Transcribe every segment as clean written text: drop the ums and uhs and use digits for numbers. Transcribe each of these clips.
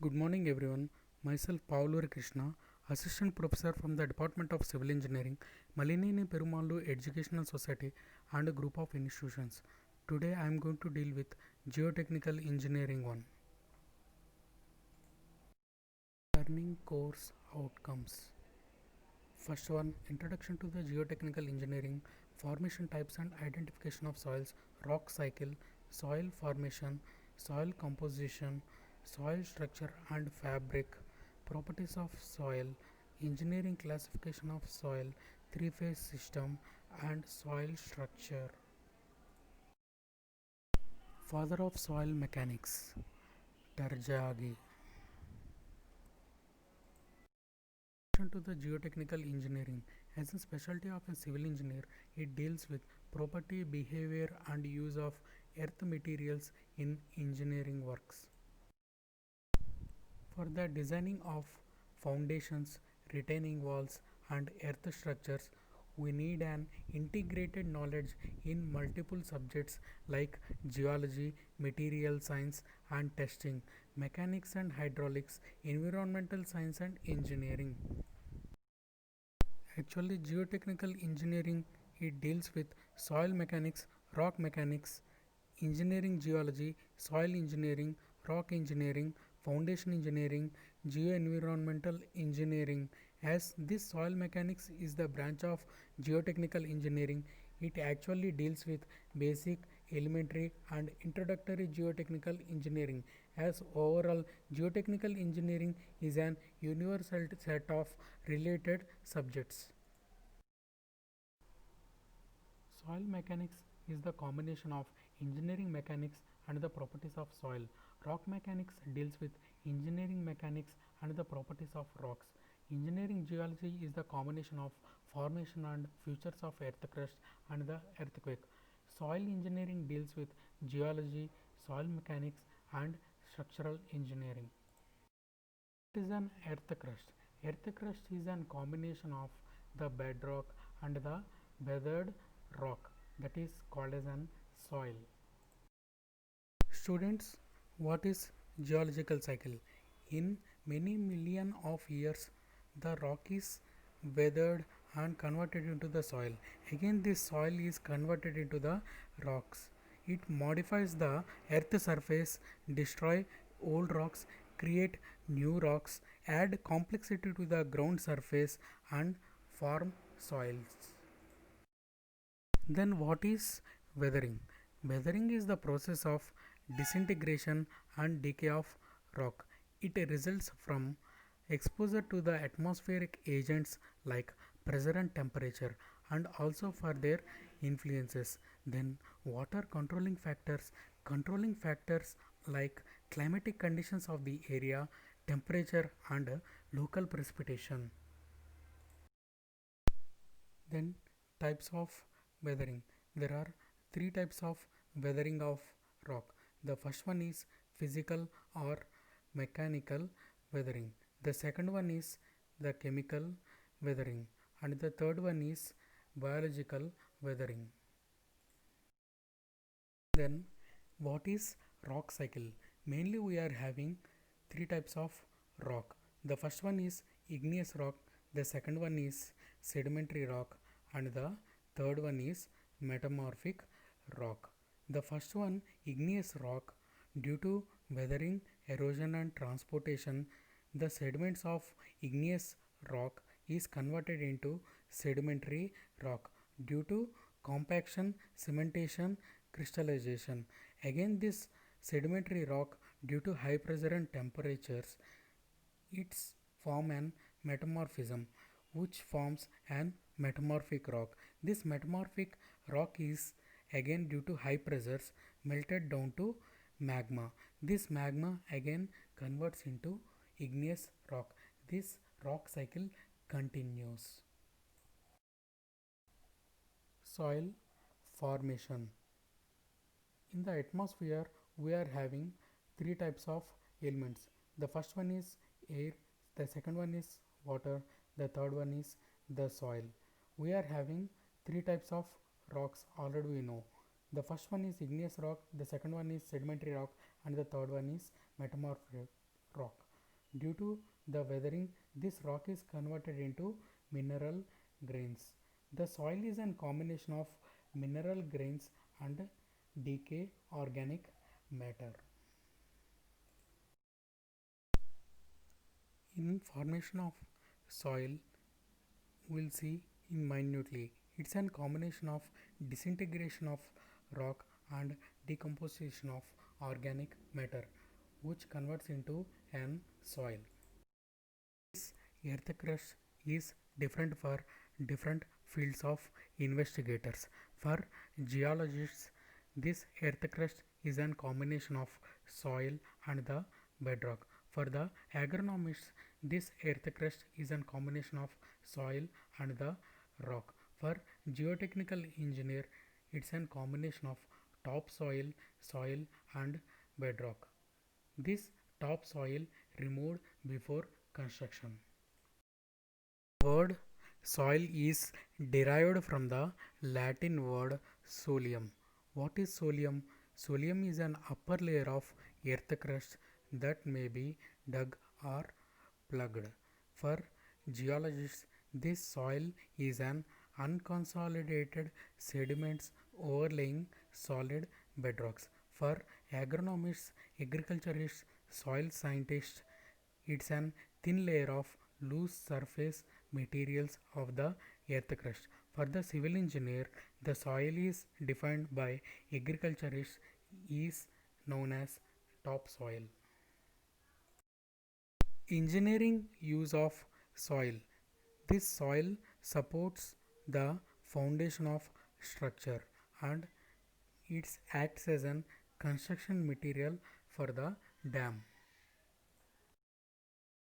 Good morning, everyone. Myself, Paulur Krishna, Assistant Professor from the Department of Civil Engineering, Malinini Perumallu Educational Society, and a group of institutions. Today, I am going to deal with Geotechnical Engineering 1. Learning course outcomes. First one, Introduction to the Geotechnical Engineering, Formation Types and Identification of Soils, Rock Cycle, Soil Formation, Soil Composition, Soil Structure and Fabric, Properties of Soil, Engineering Classification of Soil, Three-Phase System and Soil Structure. Father of Soil Mechanics, Tarjagi. To the geotechnical engineering. As a specialty of a civil engineer, it deals with property, behavior and use of earth materials in engineering works. For the designing of foundations, retaining walls and earth structures, we need an integrated knowledge in multiple subjects like geology, material science and testing, mechanics and hydraulics, environmental science and engineering. Actually, geotechnical engineering it deals with soil mechanics, rock mechanics, engineering geology, soil engineering, rock engineering, foundation engineering, geoenvironmental engineering. As this soil mechanics is the branch of geotechnical engineering, it actually deals with basic, elementary and introductory geotechnical engineering. As overall, geotechnical engineering is an universal set of related subjects. Soil mechanics is the combination of engineering mechanics and the properties of soil. Rock mechanics deals with engineering mechanics and the properties of rocks. Engineering geology is the combination of formation and features of earth crust and the earthquake. Soil engineering deals with geology, soil mechanics and structural engineering. What is an earth crust? Earth crust is a combination of the bedrock and the weathered rock, that is called as an soil. Students, what is geological cycle? In many million of years, the rock is weathered and converted into the soil. Again, this soil is converted into the rocks. It modifies the earth surface, destroy old rocks, create new rocks, add complexity to the ground surface and form soils. Then what is weathering? Weathering is the process of disintegration and decay of rock. It results from exposure to the atmospheric agents like pressure and temperature and also for their influences. Then water controlling factors like climatic conditions of the area, temperature and local precipitation. Then types of weathering. There are three types of weathering of rock. The first one is physical or mechanical weathering. The second one is the chemical weathering and the third one is biological weathering. Then what is rock cycle? Mainly we are having three types of rock. The first one is igneous rock, the second one is sedimentary rock and the third one is metamorphic rock. The first one, igneous rock, due to weathering, erosion and transportation, the sediments of igneous rock is converted into sedimentary rock due to compaction, cementation, crystallization. Again, this sedimentary rock, due to high pressure and temperatures, it's form an metamorphism which forms an metamorphic rock. This metamorphic rock is again due to high pressures melted down to magma. This magma again converts into igneous rock. This rock cycle continues. Soil formation. In the atmosphere, we are having three types of elements. The first one is air, the second one is water, the third one is the soil. We are having three types of rocks already we know. The first one is igneous rock, the second one is sedimentary rock, and the third one is metamorphic rock. Due to the weathering, this rock is converted into mineral grains. The soil is a combination of mineral grains and decay organic matter. In formation of soil, we'll see in minutely. It's a combination of disintegration of rock and decomposition of organic matter, which converts into an soil. This earth crust is different for different fields of investigators. For geologists, this earth crust is a combination of soil and the bedrock. For the agronomists, this earth crust is a combination of soil and the rock. For geotechnical engineer, it's a combination of topsoil, soil and bedrock. This topsoil removed before construction. The word soil is derived from the Latin word solium. What is solium? Solium is an upper layer of earth crust that may be dug or plugged. For geologists, this soil is an unconsolidated sediments overlaying solid bedrocks. For agronomists, agriculturists, soil scientists, it's an thin layer of loose surface materials of the earth crust. For the civil engineer, the soil is defined by agriculturists is known as topsoil. Engineering use of soil. This soil supports the foundation of structure and it acts as an construction material for the dam.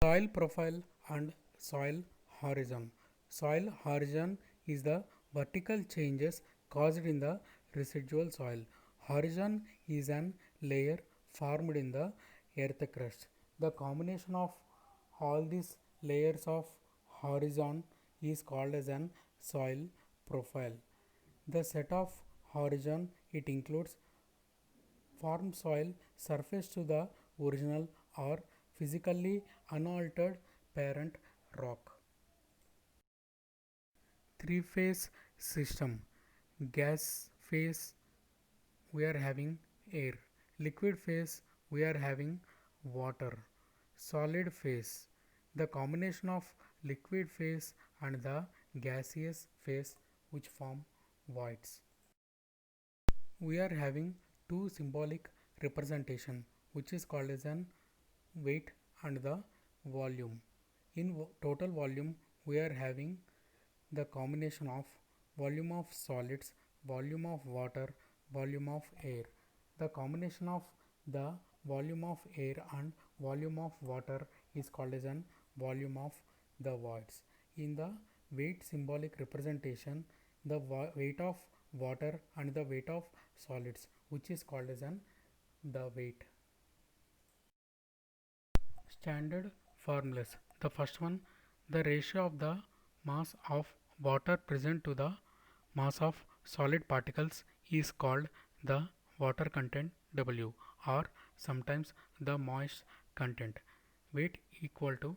Soil profile and soil horizon. Soil horizon is the vertical changes caused in the residual soil. Horizon is an layer formed in the earth crust. The combination of all these layers of horizon is called as an soil profile. The set of horizon, it includes farm soil surface to the original or physically unaltered parent rock. Three-phase system. Gas phase we are having air. Liquid phase we are having water. Solid phase. The combination of liquid phase and the gaseous phase which form voids. We are having two symbolic representation which is called as an weight and the volume. In total volume we are having the combination of volume of solids, volume of water, volume of air. The combination of the volume of air and volume of water is called as an volume of the voids. In the weight symbolic representation, the weight of water and the weight of solids which is called as an the weight. Standard formulas. The first one, the ratio of the mass of water present to the mass of solid particles is called the water content W, or sometimes the moist content. Weight equal to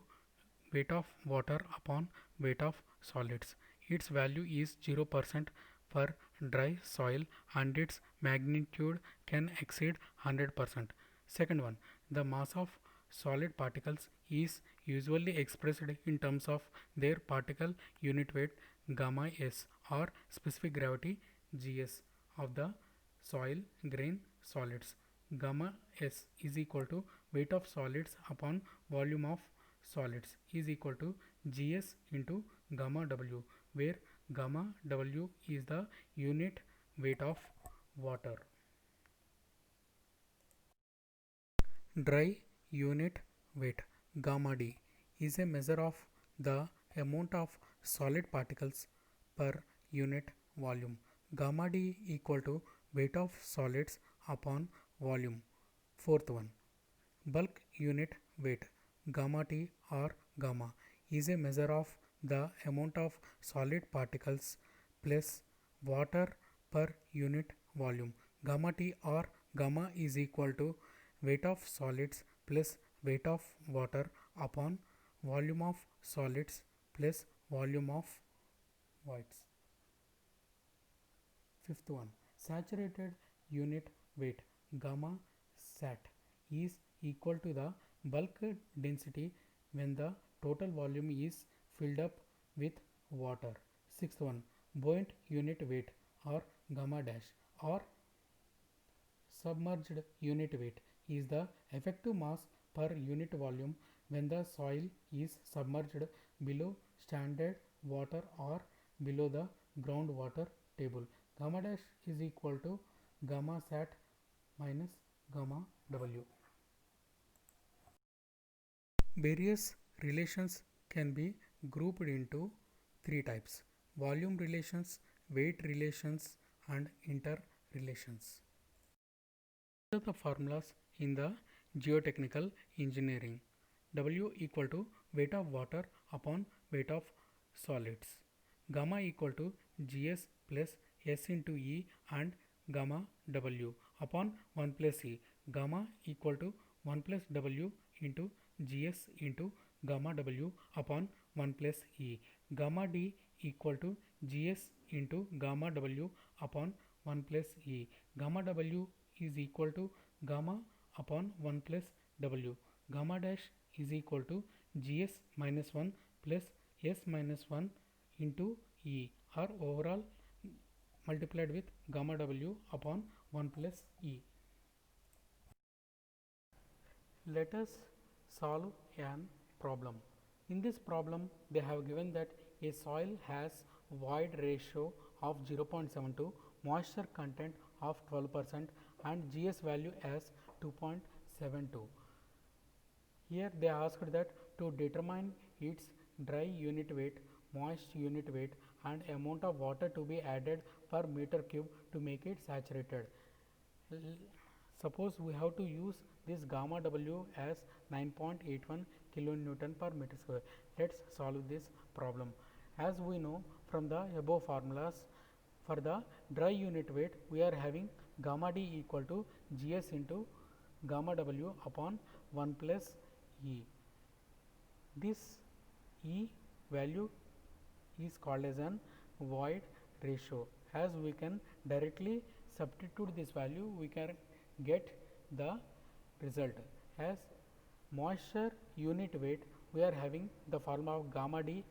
weight of water upon weight of solids. Its value is 0% for dry soil and its magnitude can exceed 100%. Second one, the mass of solid particles is usually expressed in terms of their particle unit weight gamma s or specific gravity gs of the soil grain solids. Gamma s is equal to weight of solids upon volume of solids is equal to gs into gamma w, where gamma w is the unit weight of water. Dry unit weight gamma d is a measure of the amount of solid particles per unit volume. Gamma d equal to weight of solids upon volume. Fourth one, bulk unit weight gamma t or gamma is a measure of the amount of solid particles plus water per unit volume. Gamma t or gamma is equal to weight of solids plus weight of water upon volume of solids plus volume of voids. Fifth one, saturated unit weight gamma sat is equal to the bulk density when the total volume is filled up with water. Sixth one, buoyant unit weight or gamma dash or submerged unit weight is the effective mass per unit volume when the soil is submerged below standard water or below the groundwater table. Gamma dash is equal to gamma sat minus gamma W. Various relations can be grouped into three types: volume relations, weight relations, and interrelations. These are the formulas in the geotechnical engineering. W equal to weight of water upon weight of solids. Gamma equal to Gs plus S into E and gamma W upon 1 plus E. Gamma equal to 1 plus W into Gs into gamma W upon 1 plus E. Gamma D equal to Gs into gamma W upon 1 plus E. Gamma W is equal to gamma upon 1 plus W. Gamma dash is equal to Gs minus 1 plus S minus 1 into E or overall multiplied with gamma W upon 1 plus E. Let us solve an problem. In this problem, they have given that a soil has void ratio of 0.72, moisture content of 12% and GS value as 2.72. Here they asked that to determine its dry unit weight, moist unit weight and amount of water to be added per meter cube to make it saturated. Suppose we have to use this gamma W as 9.81 kilonewton per meter square. Let's solve this problem. As we know from the above formulas, for the dry unit weight we are having gamma D equal to Gs into gamma W upon 1 plus E. This E value is called as an void ratio. As we can directly substitute this value, we can get the result as moisture unit weight. We are having the formula of gamma D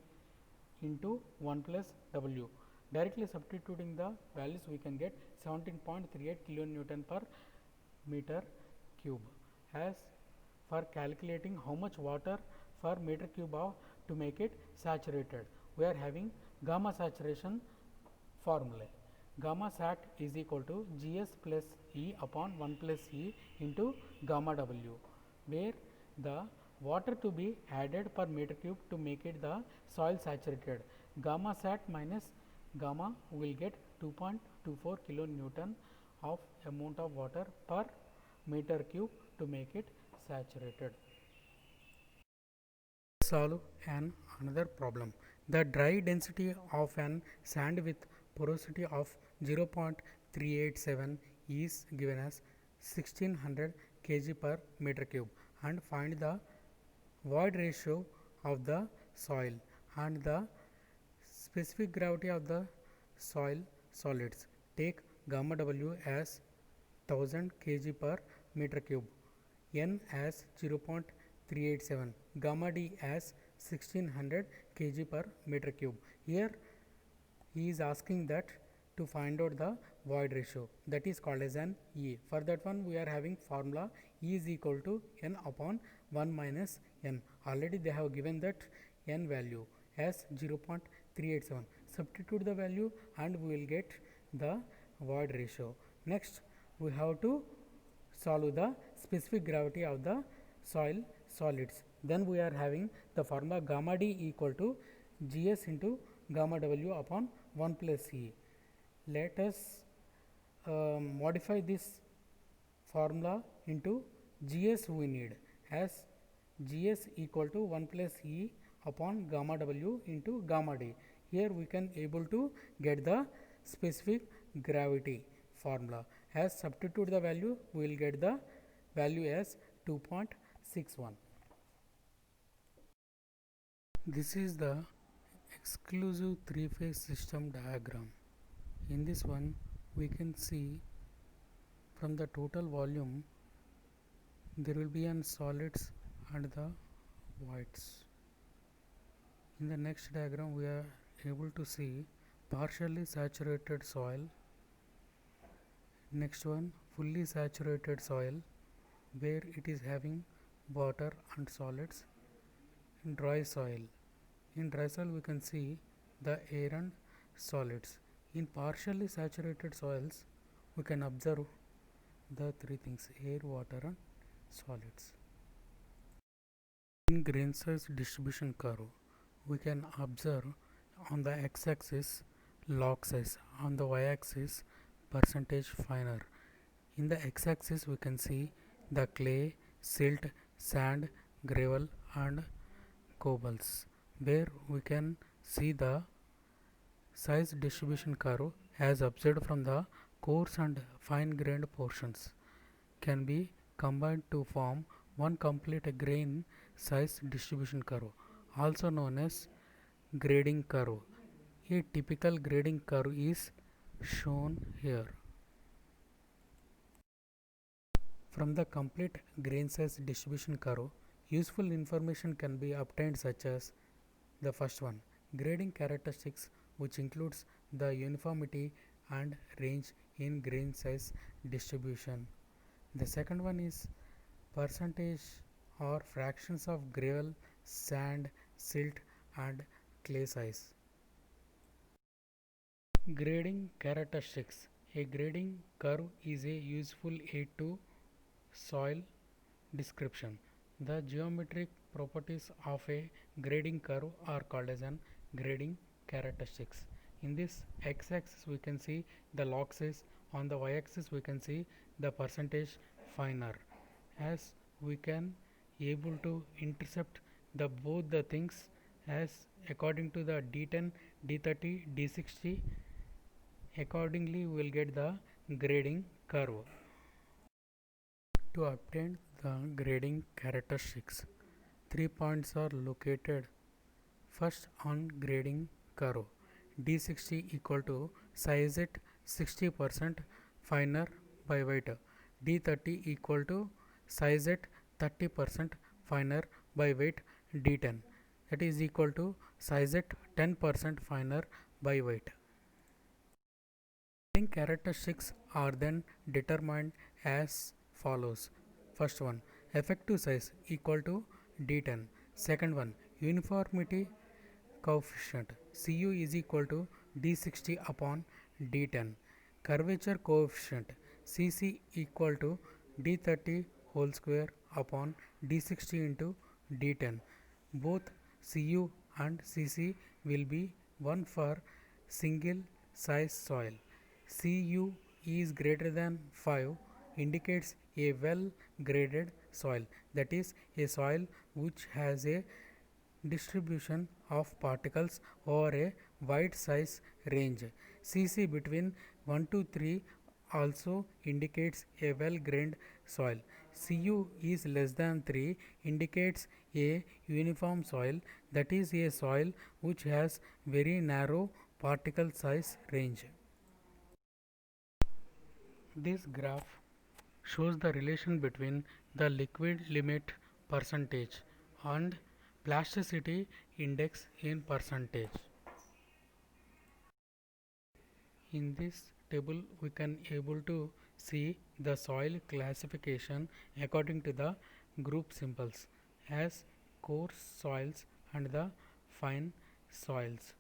into 1 plus W. Directly substituting the values, we can get 17.38 kilonewton per meter cube. As for calculating how much water per meter cube of to make it saturated, we are having gamma saturation formula. Gamma sat is equal to Gs plus E upon 1 plus E into gamma W, where the water to be added per meter cube to make it the soil saturated. Gamma sat minus gamma will get 2.24 kilonewton of amount of water per meter cube to make it saturated. Solve another problem. The dry density of an sand with porosity of 0.387 is given as 1600 kg per meter cube and find the void ratio of the soil and the specific gravity of the soil solids. Take gamma W as 1000 kg per meter cube, N as 0.387, gamma D as 1600 kg per meter cube. Here he is asking that to find out the void ratio, that is called as an E. For that one we are having formula E is equal to N upon 1 minus N. Already they have given that N value as 0.387. Substitute the value and we will get the void ratio. Next we have to solve the specific gravity of the soil solids. Then we are having the formula gamma D equal to Gs into gamma W upon 1 plus E. Let us modify this formula into Gs we need as Gs equal to 1 plus E upon gamma W into gamma D. Here we can able to get the specific gravity formula. As substitute the value, we will get the value as 6.1. This is the exclusive three-phase system diagram. In this one, we can see from the total volume there will be an solids and the voids. In the next diagram, we are able to see partially saturated soil. Next one, fully saturated soil where it is having water and solids. Dry soil. In dry soil we can see the air and solids. In partially saturated soils we can observe the three things: air, water and solids. In grain size distribution curve we can observe on the x-axis log size, on the y-axis percentage finer. In the x-axis we can see the clay, silt, sand, gravel and cobbles, where we can see the size distribution curve as observed from the coarse and fine grained portions can be combined to form one complete grain size distribution curve, also known as grading curve. A typical grading curve is shown here. From the complete grain size distribution curve, useful information can be obtained, such as the first one, grading characteristics, which includes the uniformity and range in grain size distribution. The second one is percentage or fractions of gravel, sand, silt and clay size. Grading characteristics. A grading curve is a useful aid to soil description. The geometric properties of a grading curve are called as an grading characteristics. In this x-axis we can see the log size, on the y-axis we can see the percentage finer. As we can able to intercept the both the things, as according to the D10, D30, D60, accordingly we will get the grading curve. To obtain the grading characteristics, 3 points are located. First, on grading curve, D60 equal to size at 60% finer by weight, D30 equal to size at 30% finer by weight, D10 that is equal to size at 10% finer by weight. Grading characteristics are then determined as follows. First one, effective size equal to D10. Second one, uniformity coefficient, Cu is equal to D60 upon D10. Curvature coefficient, Cc equal to D30 whole square upon D60 into D10. Both Cu and Cc will be 1 for single size soil. Cu is greater than 5 indicates a well graded soil, that is a soil which has a distribution of particles over a wide size range. Cc between 1 to 3 also indicates a well grained soil. Cu is less than 3 indicates a uniform soil, that is a soil which has very narrow particle size range. This graph shows the relation between the liquid limit percentage and plasticity index in percentage. In this table we can able to see the soil classification according to the group symbols as coarse soils and the fine soils.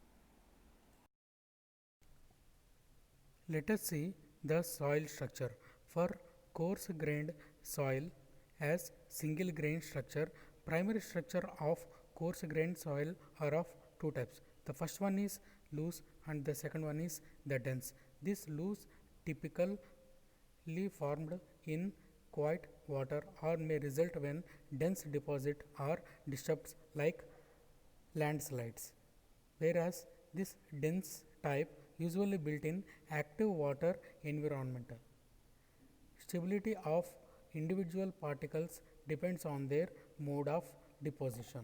Let us see the soil structure. For coarse grained soil as single grain structure, primary structure of coarse grained soil are of two types. The first one is loose and the second one is the dense. This loose typically formed in quiet water or may result when dense deposit are disturbed like landslides, whereas this dense type usually built in active water environment. Stability of individual particles depends on their mode of deposition.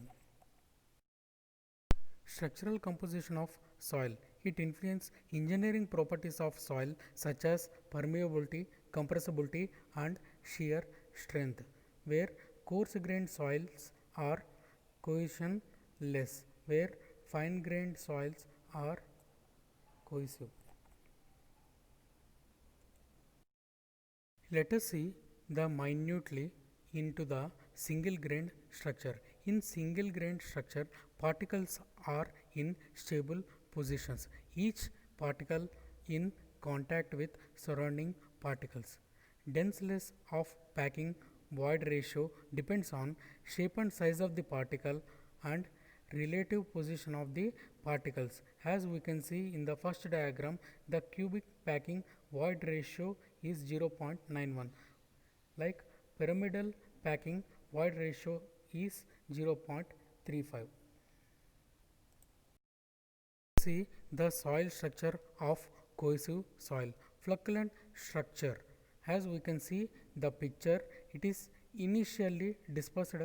Structural composition of soil. It influences engineering properties of soil such as permeability, compressibility and shear strength, where coarse-grained soils are cohesion-less, where fine-grained soils are cohesive. Let us see the minutely into the single grained structure. In single grained structure, particles are in stable positions, each particle in contact with surrounding particles. Denseness of packing void ratio depends on shape and size of the particle and relative position of the particles. As we can see in the first diagram, the cubic packing void ratio is 0.91, like pyramidal packing void ratio is 0.35. See the soil structure of cohesive soil. Flocculent structure. As we can see the picture, it is initially dispersed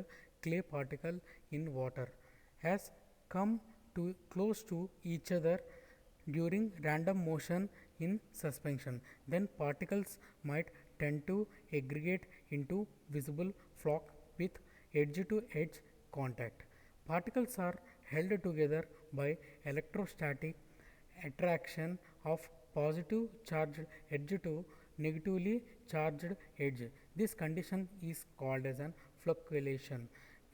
clay particle in water has come to close to each other during random motion in suspension. Then particles might tend to aggregate into visible flock with edge to edge contact. Particles are held together by electrostatic attraction of positive charged edge to negatively charged edge. This condition is called as an flocculation.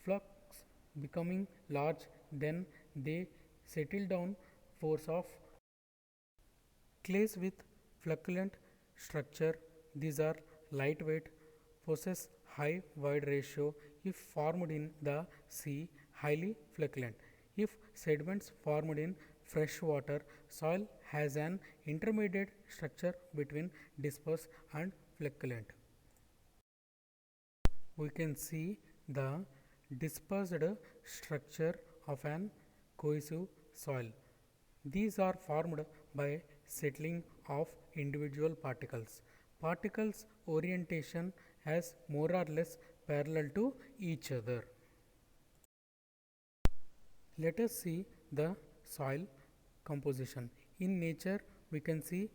Flocks becoming large, then they settle down force of clays with flocculent structure. These are lightweight, possess high void ratio if formed in the sea, highly flocculent. If sediments formed in fresh water, soil has an intermediate structure between dispersed and flocculent. We can see the dispersed structure of an cohesive soil. These are formed by settling of individual particles. Particles orientation has more or less parallel to each other. Let us see the soil composition. In nature, we can see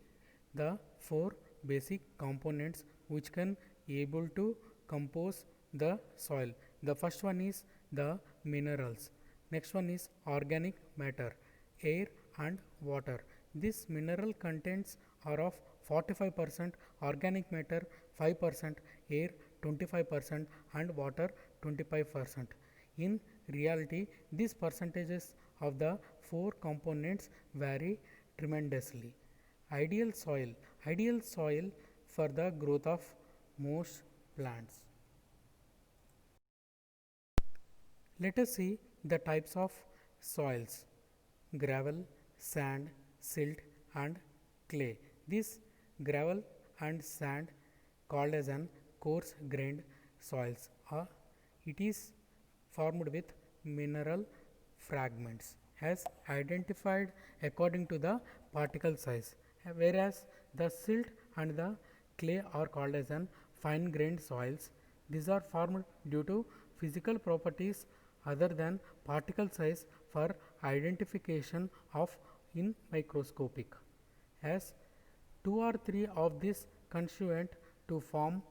the four basic components which can able to compose the soil. The first one is the minerals. Next one is organic matter, air and water. This mineral contents are of 45% organic matter, 5% air, 25% and water 25%. In reality, these percentages of the four components vary tremendously. Ideal soil for the growth of most plants. Let us see the types of soils: gravel, sand, silt and clay. This gravel and sand called as an coarse grained soils. It is formed with mineral fragments as identified according to the particle size, whereas the silt and the clay are called as an fine grained soils. These are formed due to physical properties other than particle size for identification of in microscopic, as two or three of these constituent to form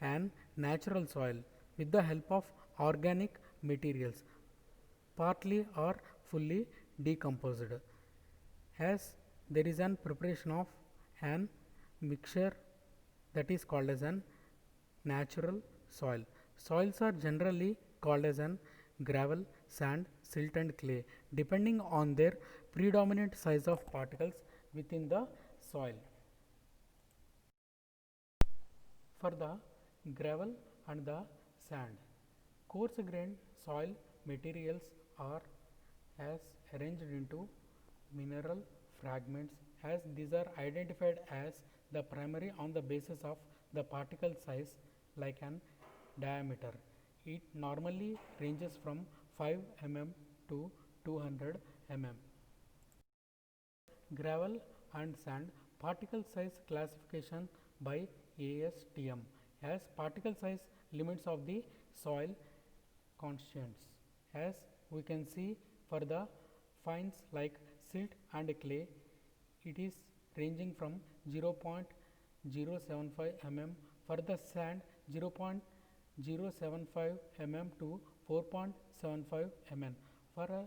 an natural soil with the help of organic materials, partly or fully decomposed, as there is an preparation of an mixture that is called as an natural soil. Soils are generally called as an gravel, sand, silt and clay depending on their predominant size of particles within the soil. For the gravel and the sand, coarse grained soil materials are as arranged into mineral fragments, as these are identified as the primary on the basis of the particle size like an diameter. It normally ranges from 5 mm to 200 mm. Gravel and sand particle size classification by ASTM, as particle size limits of the soil constants. As we can see, for the fines like silt and clay, it is ranging from 0.075 mm, for the sand 0.075 mm to 4.75 mm, for a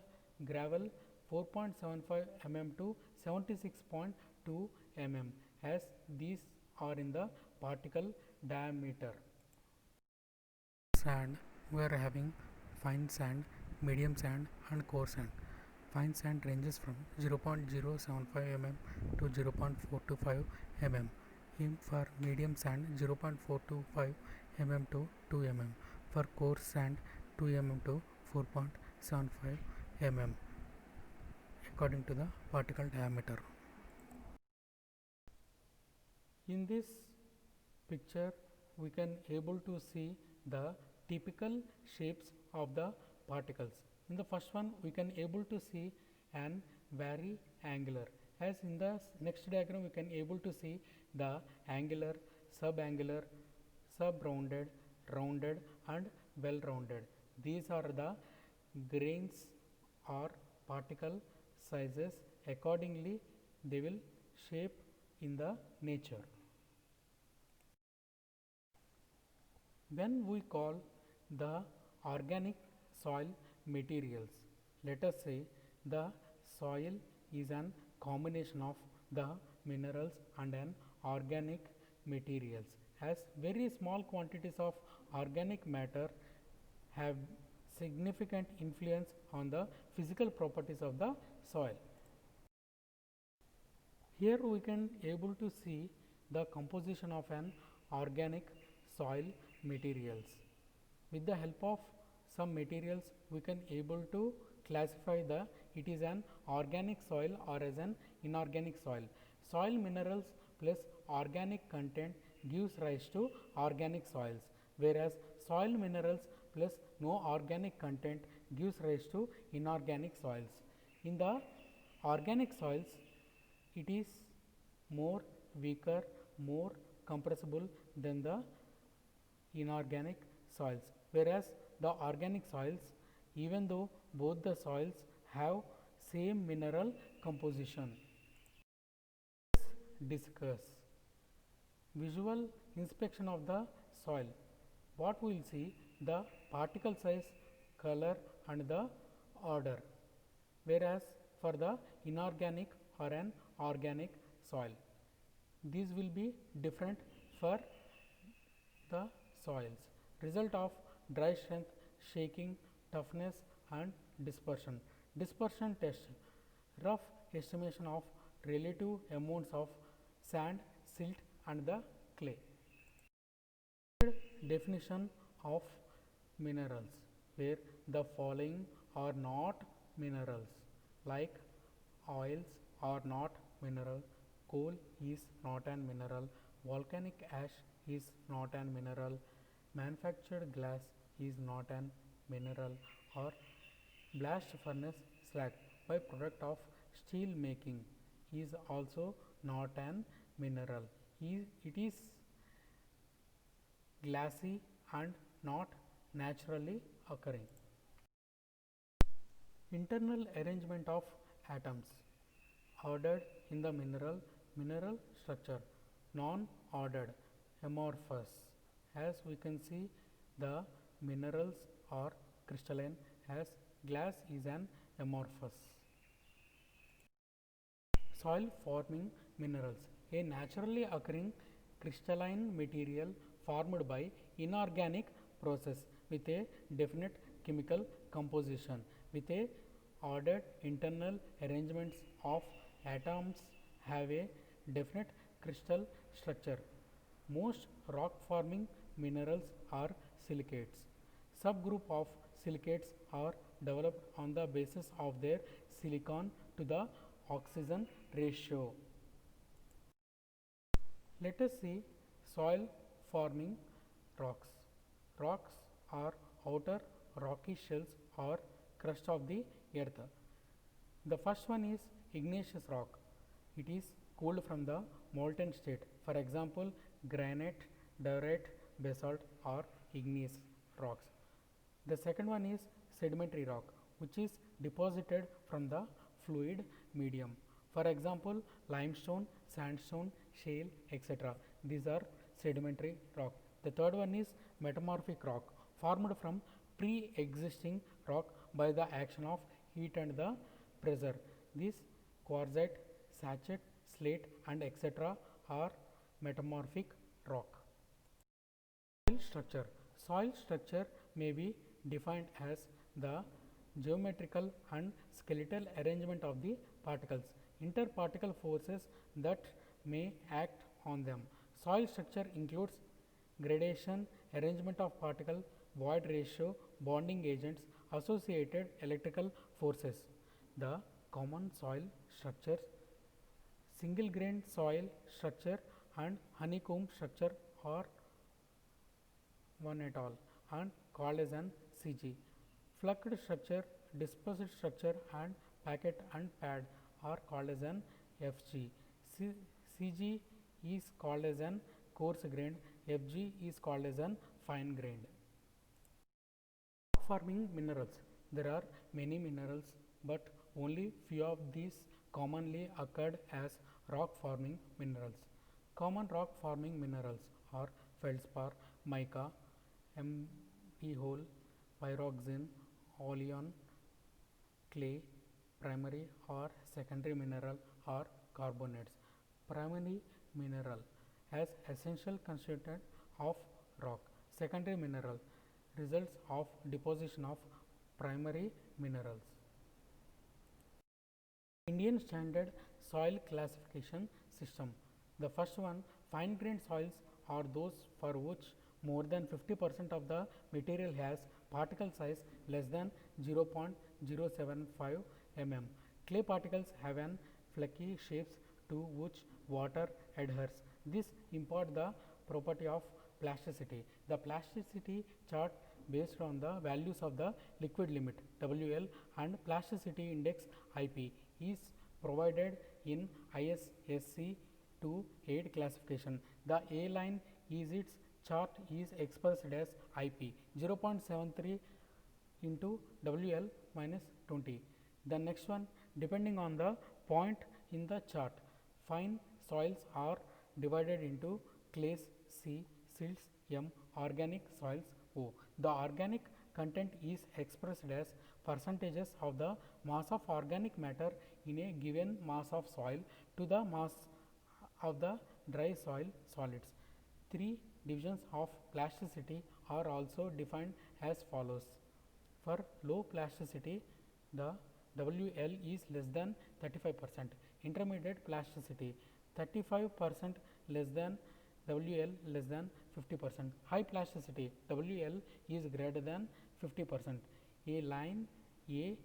gravel 4.75 mm to 76.2 mm, as these are in the particle diameter. Sand, we are having fine sand, medium sand and coarse sand. Fine sand ranges from 0.075 mm to 0.425 mm. For medium sand 0.425 mm to 2 mm. For coarse sand 2 mm to 4.75 mm according to the particle diameter. In this picture we can able to see the typical shapes of the particles. In the first one we can able to see an vari-angular, as in the next diagram we can able to see the angular, subangular, sub-rounded, rounded and well-rounded. These are the grains or particle sizes. Accordingly they will shape in the nature. When we call the organic soil materials, let us say the soil is an combination of the minerals and an organic materials, as very small quantities of organic matter have significant influence on the physical properties of the soil. Here we can able to see the composition of an organic soil materials. With the help of some materials we can able to classify the it is an organic soil or as an inorganic soil. Soil minerals plus organic content gives rise to organic soils, whereas soil minerals plus no organic content gives rise to inorganic soils. In the organic soils, it is more weaker, more compressible than the inorganic soils, whereas the organic soils, even though both the soils have same mineral composition. Discuss visual inspection of the soil. What we will see the particle size, color and the order, whereas for the inorganic or an organic soil, these will be different for the soils. Result of dry strength, shaking, toughness and dispersion. Dispersion test, rough estimation of relative amounts of sand, silt and the clay. Definition of minerals, where the following are not minerals, like oils are not mineral, coal is not an mineral, volcanic ash is not an mineral, manufactured glass is not an mineral, or blast furnace slag by product of steel making is also not an mineral. It is glassy and not naturally occurring. Internal arrangement of atoms ordered in the mineral structure, non-ordered, amorphous, as we can see the minerals are crystalline, as glass is an amorphous. Soil forming minerals, a naturally occurring crystalline material formed by inorganic process with a definite chemical composition, with a ordered internal arrangements of atoms, have a definite crystal structure. Most rock forming minerals are silicates. Subgroup of silicates are developed on the basis of their silicon to the oxygen ratio. Let us see soil forming rocks. Rocks are outer rocky shells or crust of the earth. The first one is igneous rock. It is cooled from the molten state. For example, granite, diorite, basalt or igneous rocks. The second one is sedimentary rock, which is deposited from the fluid medium. For example, limestone, sandstone, shale, etc. These are sedimentary rock. The third one is metamorphic rock, formed from pre-existing rock by the action of heat and the pressure. These quartzite, sachet, slate and etc. are metamorphic rock. Soil structure. Soil structure may be defined as the geometrical and skeletal arrangement of the particles, interparticle forces that may act on them. Soil structure includes gradation, arrangement of particle, void ratio, bonding agents, associated electrical forces. The common soil structures, single grain soil structure and honeycomb structure are one et al. And called as an CG. Flucked structure, dispersed structure and packet and pad are called as an FG. CG is called as an coarse grained, FG is called as an fine grained. Rock forming minerals. There are many minerals, but only few of these commonly occurred as rock forming minerals. Common rock forming minerals are feldspar, mica, MP hole, pyroxene, oleon, clay, primary or secondary mineral or carbonates. Primary mineral as essential constituent of rock. Secondary mineral results of deposition of primary minerals. Indian Standard Soil Classification System. The first one, fine grained soils are those for which more than 50% of the material has particle size less than 0.075 mm. Clay particles have an flaky shapes to which water adheres. This impart the property of plasticity. The plasticity chart based on the values of the liquid limit WL and plasticity index IP is provided in ISSC 2-8 classification. The A line is its chart is expressed as IP 0.73 into WL minus 20. The next one, depending on the point in the chart, fine soils are divided into clays C, silts M, organic soils O. The organic content is expressed as percentages of the mass of organic matter in a given mass of soil to the mass of the dry soil solids. Three divisions of plasticity are also defined as follows. For low plasticity, the WL is less than 35%, intermediate plasticity 35% less than WL less than 50%, high plasticity WL is greater than 50%. A line A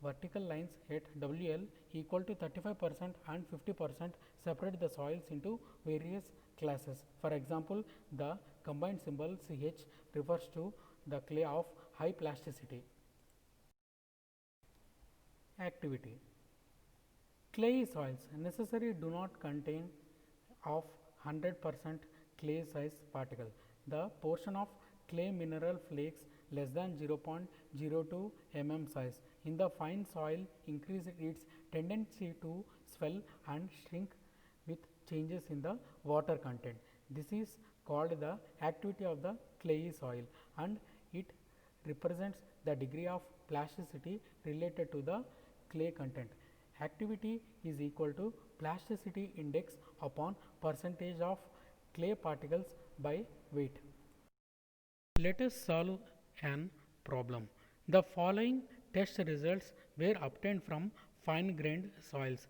vertical lines at WL equal to 35% and 50% separate the soils into various classes. For example, the combined symbol CH refers to the clay of high plasticity. Activity. Clay soils necessarily do not contain of 100% clay size particle. The portion of clay mineral flakes less than 0.02 mm size in the fine soil increase its tendency to swell and shrink with changes in the water content. This is called the activity of the clayey soil and it represents the degree of plasticity related to the clay content. Activity is equal to plasticity index upon percentage of clay particles by weight. Let us solve an problem. The following test results were obtained from fine grained soils.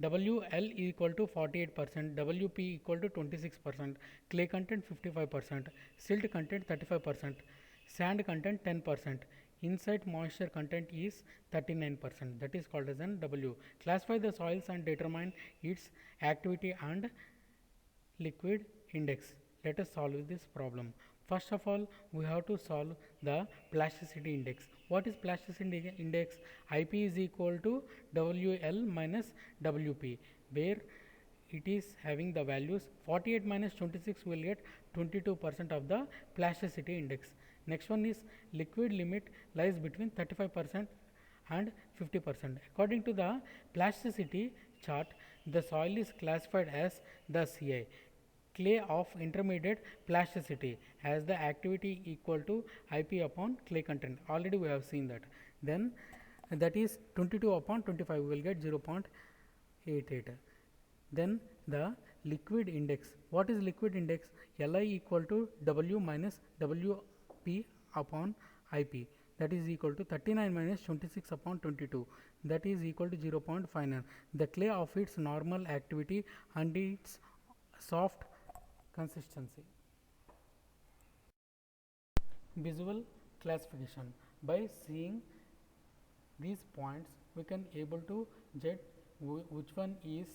WL equal to 48%, WP equal to 26%, clay content 55%, silt content 35%, sand content 10%, inside moisture content is 39%, that is called as an W. Classify the soils and determine its activity and liquid index. Let us solve this problem. First of all, we have to solve the plasticity index. What is plasticity index? IP is equal to WL minus WP, where it is having the values 48 minus 26 will get 22% of the plasticity index. Next one is liquid limit lies between 35% and 50%. According to the plasticity chart, the soil is classified as the CI, clay of intermediate plasticity, as the activity equal to IP upon clay content. Already we have seen that. Then that is 22 upon 25, we will get 0.88. Then the liquid index. What is liquid index? Li equal to W minus Wp upon Ip, that is equal to 39 minus 26 upon 22, that is equal to 0.59. The clay of its normal activity and its soft consistency. Visual classification. By seeing these points, we can able to judge which one is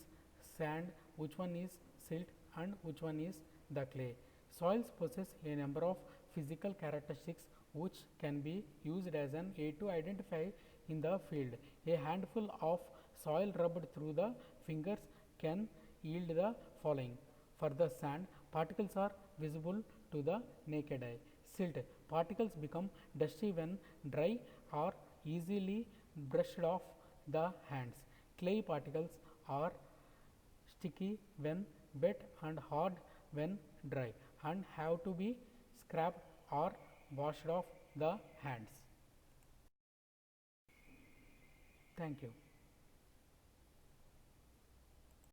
sand, which one is silt, and which one is the clay. Soils possess a number of physical characteristics which can be used as an aid to identify in the field. A handful of soil rubbed through the fingers can yield the following. For the sand, particles are visible to the naked eye. Silt, particles become dusty when dry or easily brushed off the hands. Clay, particles are sticky when wet and hard when dry and have to be scraped or washed off the hands. Thank you.